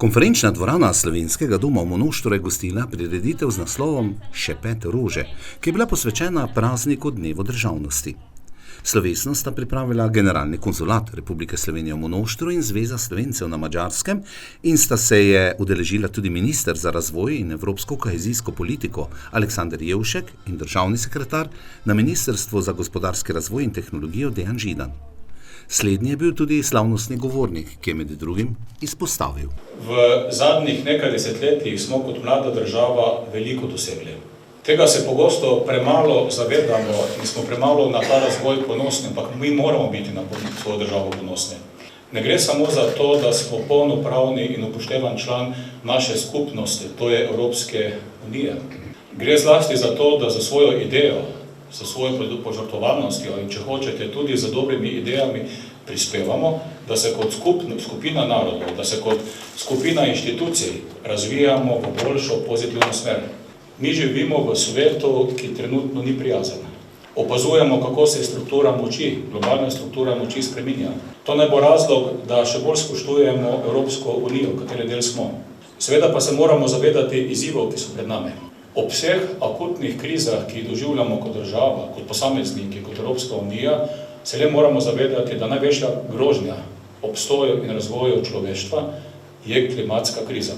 Konferenčna dvorana Slovenskega doma v Monoštru je gostila prireditev z naslovom Šepet rože, ki je bila posvečena prazniku Dnevu državnosti. Slovesnost sta pripravila Generalni konzulat Republike Slovenije v Monoštru in Zveza Slovencev na Madžarskem in sta se je udeležila tudi minister za razvoj in evropsko kohezijsko politiko Aleksander Jevšek in državni sekretar na Ministrstvu za gospodarski razvoj in tehnologijo Dejan Židan. Slednji je bil tudi slavnostni govornik, ki je med drugim izpostavil. V zadnjih nekaj desetletjih smo kot mlada država veliko dosegli. Tega se pogosto premalo zavedamo in smo premalo na ta razvoj ponosni, ampak mi moramo biti na svojo državo ponosni. Ne gre samo za to, da smo polnopravni in upoštevan član naše skupnosti, to je Evropske unije. Gre zlasti za to, da za svojo idejo, za svojo požrtvovalnostjo in če hočete tudi za dobrimi idejami prispevamo, da se kot skupina narodov, da se kot skupina inštitucij razvijamo v boljšo pozitivno smer. Mi živimo v svetu, ki trenutno ni prijazen. Opazujemo, kako se struktura moči, globalna struktura moči spreminja. To ne bo razlog, da še bolj spoštujemo Evropsko unijo, katere del smo. Seveda pa se moramo zavedati izzivov, ki so pred nami. Ob vseh akutnih krizah, ki jih doživljamo kot država, kot posamezniki, kot Evropska unija, se le moramo zavedati, da največja grožnja obstoju in razvoju človeštva je klimatska kriza.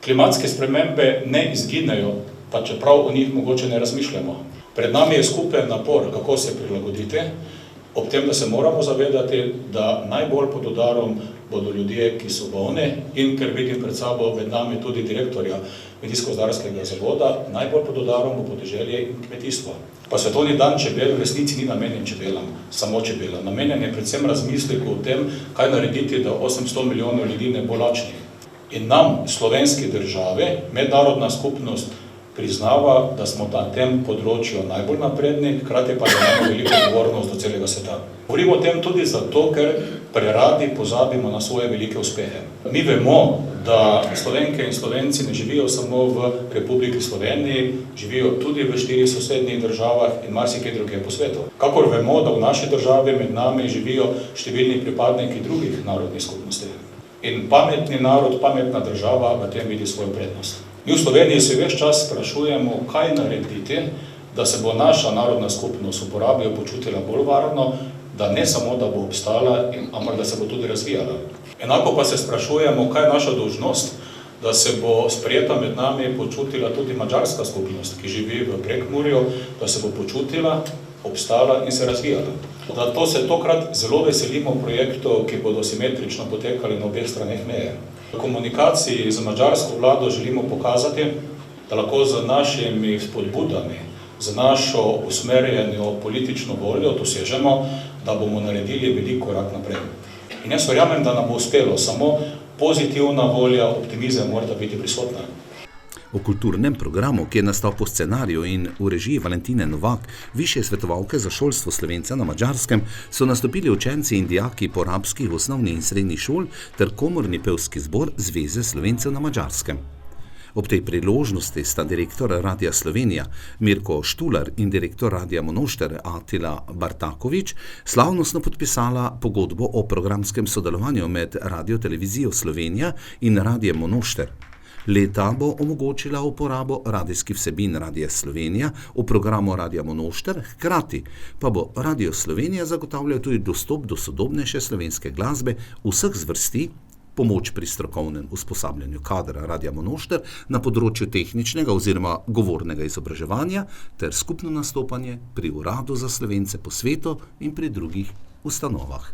Klimatske spremembe ne izginejo, pa čeprav o njih mogoče ne razmišljamo. Pred nami je skupen napor, kako se prilagoditi, ob tem, da se moramo zavedati, da najbolj pod udarom bodo ljudje, ki so bolni in ker vidim pred sabo med nami tudi direktorja Kmetijsko-gozdarskega zavoda, najbolj pod udarom bo podeželje in kmetijstvo. Pa svetovni dan čebel v resnici ni namenjen čebelam, samo čebelam. Namenjen je predvsem razmisleku o tem, kaj narediti, da 800 milijonov ljudi ne bo lačnih. In nam, slovenski državi, mednarodna skupnost priznava, da smo na tem področju najbolj napredni, hkrati pa da imamo veliko odgovornost do celega sveta. Govorimo o tem tudi zato, ker preradi pozabimo na svoje velike uspehe. Mi vemo, da Slovenke in Slovenci ne živijo samo v Republiki Sloveniji, živijo tudi v 4 sosednjih državah in marsikje drugje po svetu. Kakor vemo, da v naši državi med nami živijo številni pripadniki drugih narodnih skupnosti. In pametni narod, pametna država v tem vidi svojo prednost. Mi v Sloveniji se ves čas sprašujemo, kaj narediti, da se bo naša narodna skupnost v Porabijo počutila bolj varno, da ne samo, da bo obstala, ampak da se bo tudi razvijala. Enako pa se sprašujemo, kaj je naša dolžnost, da se bo sprejeta med nami počutila tudi madžarska skupnost, ki živi v Prekmurju, da se bo počutila, obstala in se razvijala. Zato se tokrat zelo veselimo projektov, ki bodo simetrično potekali na obeh straneh meje. V komunikaciji z madžarsko vlado želimo pokazati, da lahko z našimi spodbudami, z našo usmerjeno politično voljo dosežemo, da bomo naredili velik korak naprej. In jaz verjamem, da nam bo uspelo, samo pozitivna volja, optimizem mora biti prisotna. V kulturnem programu, ki je nastal po scenariju in v režiji Valentine Novak, višje svetovalke za šolstvo Slovenca na Madžarskem, so nastopili učenci in dijaki porabskih osnovnih in srednjih šol ter komorni pevski zbor Zveze Slovencev na Madžarskem. Ob tej priložnosti sta direktor Radia Slovenija Mirko Štular in direktor Radia Monošter Atila Bartakovič slavnostno podpisala pogodbo o programskem sodelovanju med Radio-televizijo Slovenija in Radiem Monošter. Leta bo omogočila uporabo radijskih vsebin Radia Slovenija v programu Radia Monošter, hkrati pa bo Radio Slovenija zagotavljal tudi dostop do sodobnejše slovenske glasbe vseh zvrsti, pomoč pri strokovnem usposabljanju kadra Radia Monošter na področju tehničnega oziroma govornega izobraževanja ter skupno nastopanje pri Uradu za Slovence po svetu in pri drugih ustanovah.